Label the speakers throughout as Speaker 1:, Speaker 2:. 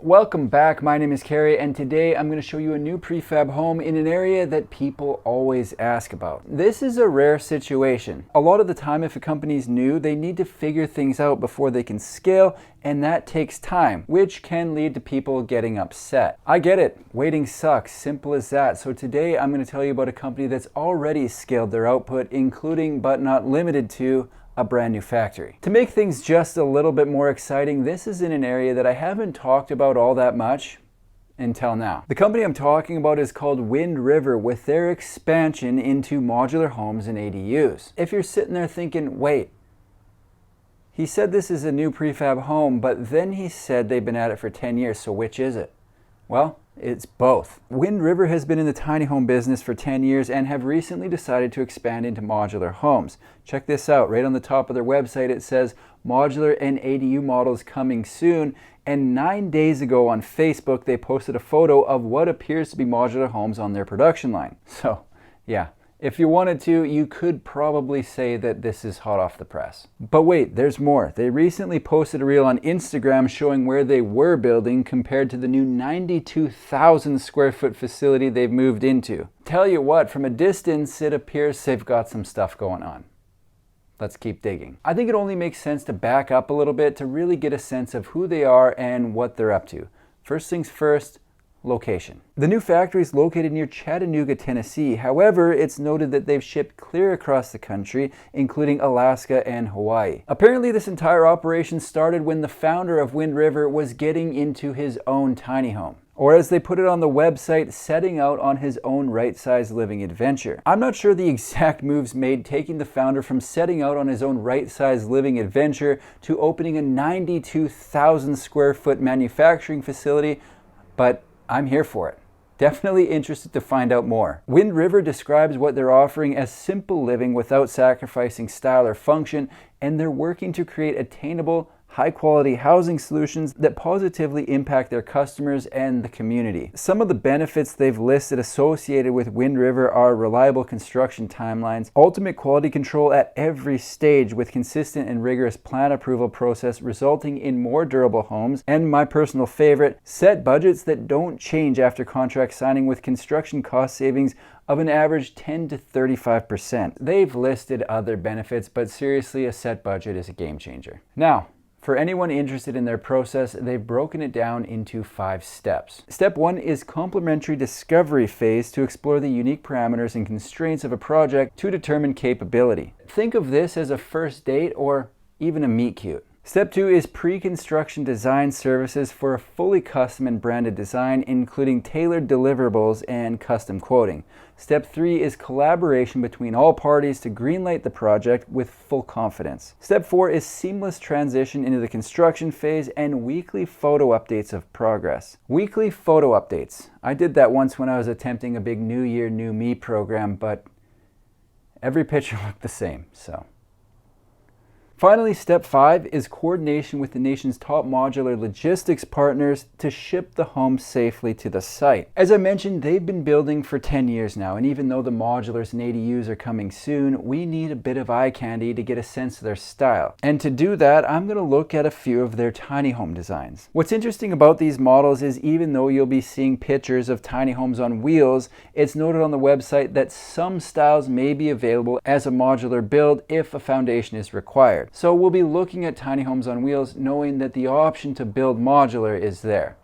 Speaker 1: Welcome back. My name is Carrie, and today I'm going to show you a new prefab home in an area that people always ask about. This is a rare situation. A lot of the time, if a company's new, they need to figure things out before they can scale, and that takes time, which can lead to people getting upset. I get it. Waiting sucks. Simple as that. So today I'm going to tell you about a company that's already scaled their output, including but not limited to a brand new factory. To make things just a little bit more exciting, this is in an area that I haven't talked about all that much until now. The company I'm talking about is called Wind River, with their expansion into modular homes and ADUs. If you're sitting there thinking, wait, he said this is a new prefab home, but then he said they've been at it for 10 years, so which is it? Well, it's both. Wind River has been in the tiny home business for 10 years and have recently decided to expand into modular homes. Check this out. Right on the top of their website it says modular and ADU models coming soon, and 9 days ago on Facebook they posted a photo of what appears to be modular homes on their production line. So yeah, if you wanted to, you could probably say that this is hot off the press. But wait, there's more. They recently posted a reel on Instagram showing where they were building compared to the new 92,000 square foot facility they've moved into. Tell you what, from a distance, it appears they've got some stuff going on. Let's keep digging. I think it only makes sense to back up a little bit to really get a sense of who they are and what they're up to. First things first, location. The new factory is located near Chattanooga, Tennessee. However, it's noted that they've shipped clear across the country, including Alaska and Hawaii. Apparently, this entire operation started when the founder of Wind River was getting into his own tiny home, or as they put it on the website, setting out on his own right-sized living adventure. I'm not sure the exact moves made taking the founder from setting out on his own right-sized living adventure to opening a 92,000 square foot manufacturing facility, but I'm here for it. Definitely interested to find out more. Wind River describes what they're offering as simple living without sacrificing style or function, and they're working to create attainable, high-quality housing solutions that positively impact their customers and the community. Some of the benefits they've listed associated with Wind River are reliable construction timelines, ultimate quality control at every stage with consistent and rigorous plan approval process resulting in more durable homes, and my personal favorite, set budgets that don't change after contract signing with construction cost savings of an average 10 to 35%. They've listed other benefits, but seriously, a set budget is a game changer. Now, for anyone interested in their process, they've broken it down into 5 steps. Step 1 is complementary discovery phase to explore the unique parameters and constraints of a project to determine capability. Think of this as a first date or even a meet cute. Step 2 is pre-construction design services for a fully custom and branded design, including tailored deliverables and custom quoting. Step 3 is collaboration between all parties to greenlight the project with full confidence. Step 4 is seamless transition into the construction phase and weekly photo updates of progress. Weekly photo updates. I did that once when I was attempting a big New Year, New Me program, but every picture looked the same, so. Finally, step 5 is coordination with the nation's top modular logistics partners to ship the home safely to the site. As I mentioned, they've been building for 10 years now, and even though the modulars and ADUs are coming soon, we need a bit of eye candy to get a sense of their style. And to do that, I'm going to look at a few of their tiny home designs. What's interesting about these models is even though you'll be seeing pictures of tiny homes on wheels, it's noted on the website that some styles may be available as a modular build if a foundation is required. So we'll be looking at tiny homes on wheels knowing that the option to build modular is there.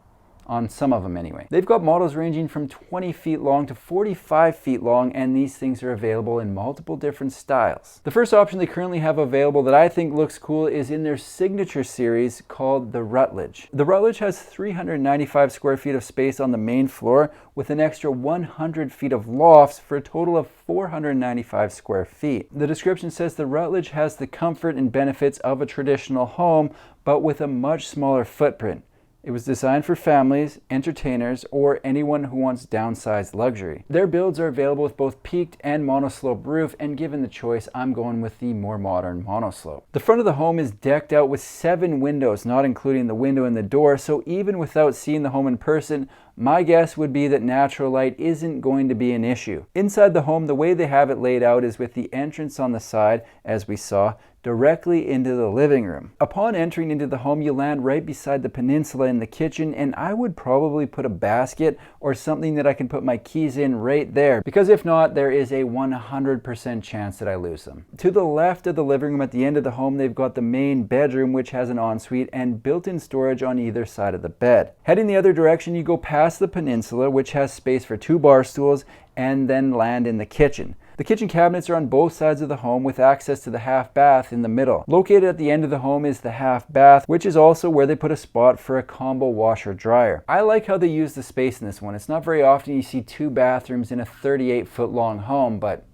Speaker 1: On some of them anyway. They've got models ranging from 20 feet long to 45 feet long, and these things are available in multiple different styles. The first option they currently have available that I think looks cool is in their signature series called the Rutage. The Rutage has 395 square feet of space on the main floor with an extra 100 feet of lofts for a total of 495 square feet. The description says the Rutage has the comfort and benefits of a traditional home, but with a much smaller footprint. It was designed for families, entertainers, or anyone who wants downsized luxury. Their builds are available with both peaked and monoslope roof, and given the choice, I'm going with the more modern monoslope. The front of the home is decked out with 7 windows, not including the window in the door, so even without seeing the home in person, my guess would be that natural light isn't going to be an issue. Inside the home, the way they have it laid out is with the entrance on the side, as we saw, directly into the living room. Upon entering into the home, you land right beside the peninsula in the kitchen, and I would probably put a basket or something that I can put my keys in right there, because if not, there is a 100% chance that I lose them. To the left of the living room at the end of the home, they've got the main bedroom, which has an ensuite and built-in storage on either side of the bed. Heading the other direction, you go past the peninsula, which has space for 2 bar stools, and then land in the kitchen. The kitchen cabinets are on both sides of the home with access to the half bath in the middle. Located at the end of the home is the half bath, which is also where they put a spot for a combo washer dryer. I like how they use the space in this one. It's not very often you see 2 bathrooms in a 38-foot long home, but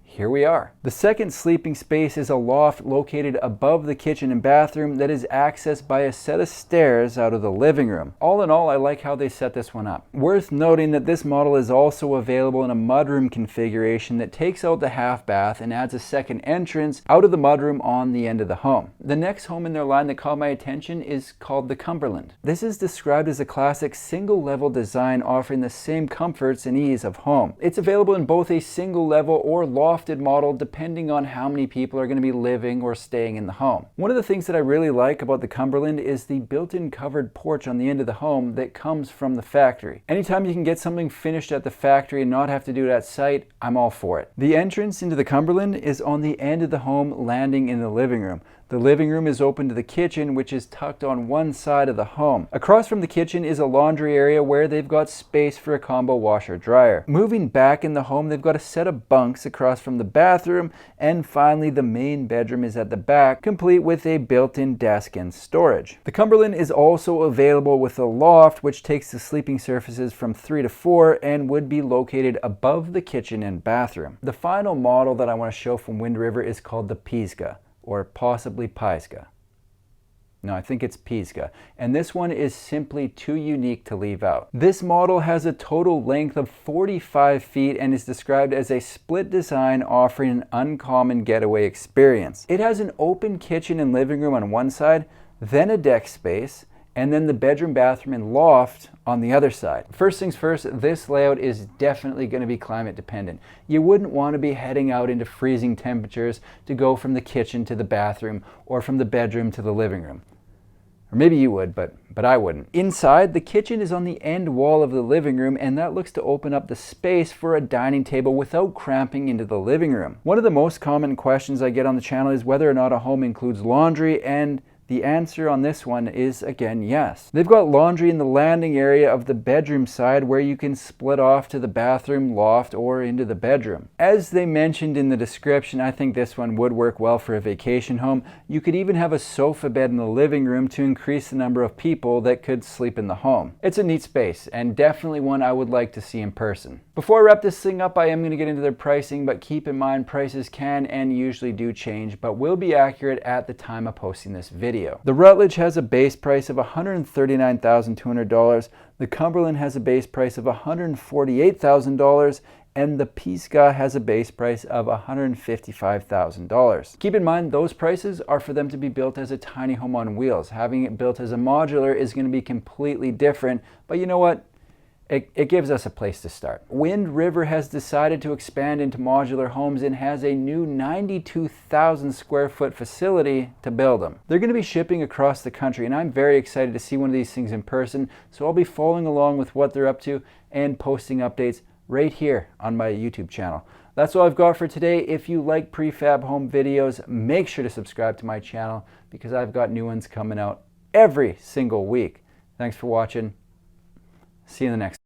Speaker 1: here we are. The second sleeping space is a loft located above the kitchen and bathroom that is accessed by a set of stairs out of the living room. All in all, I like how they set this one up. Worth noting that this model is also available in a mudroom configuration that takes out the half bath and adds a second entrance out of the mudroom on the end of the home. The next home in their line that caught my attention is called the Cumberland. This is described as a classic single level design offering the same comforts and ease of home. It's available in both a single level or loft model depending on how many people are going to be living or staying in the home. One of the things that I really like about the Cumberland is the built-in covered porch on the end of the home that comes from the factory. Anytime you can get something finished at the factory and not have to do it at site, I'm all for it. The entrance into the Cumberland is on the end of the home, landing in the living room. The living room is open to the kitchen, which is tucked on one side of the home. Across from the kitchen is a laundry area where they've got space for a combo washer dryer. Moving back in the home, they've got a set of bunks across from the bathroom, and finally the main bedroom is at the back, complete with a built-in desk and storage. The Cumberland is also available with a loft, which takes the sleeping surfaces from 3 to 4 and would be located above the kitchen and bathroom. The final model that I want to show from Wind River is called the Pisa, or possibly Pisa. No, I think it's Pisa. And this one is simply too unique to leave out. This model has a total length of 45 feet and is described as a split design offering an uncommon getaway experience. It has an open kitchen and living room on one side, then a deck space, and then the bedroom, bathroom, and loft on the other side. First things first, this layout is definitely going to be climate dependent. You wouldn't want to be heading out into freezing temperatures to go from the kitchen to the bathroom or from the bedroom to the living room. Or maybe you would, but I wouldn't. Inside, the kitchen is on the end wall of the living room, and that looks to open up the space for a dining table without cramping into the living room. One of the most common questions I get on the channel is whether or not a home includes laundry, and the answer on this one is, again, yes. They've got laundry in the landing area of the bedroom side where you can split off to the bathroom, loft, or into the bedroom. As they mentioned in the description, I think this one would work well for a vacation home. You could even have a sofa bed in the living room to increase the number of people that could sleep in the home. It's a neat space, and definitely one I would like to see in person. Before I wrap this thing up, I am going to get into their pricing, but keep in mind prices can and usually do change, but will be accurate at the time of posting this video. The Rutage has a base price of $139,200, the Cumberland has a base price of $148,000, and the Pisa has a base price of $155,000. Keep in mind, those prices are for them to be built as a tiny home on wheels. Having it built as a modular is going to be completely different, but you know what? It gives us a place to start. Wind River has decided to expand into modular homes and has a new 92,000 square foot facility to build them. They're going to be shipping across the country, and I'm very excited to see one of these things in person, so I'll be following along with what they're up to and posting updates right here on my YouTube channel. That's all I've got for today. If you like prefab home videos, make sure to subscribe to my channel because I've got new ones coming out every single week. Thanks for watching. See you in the next one.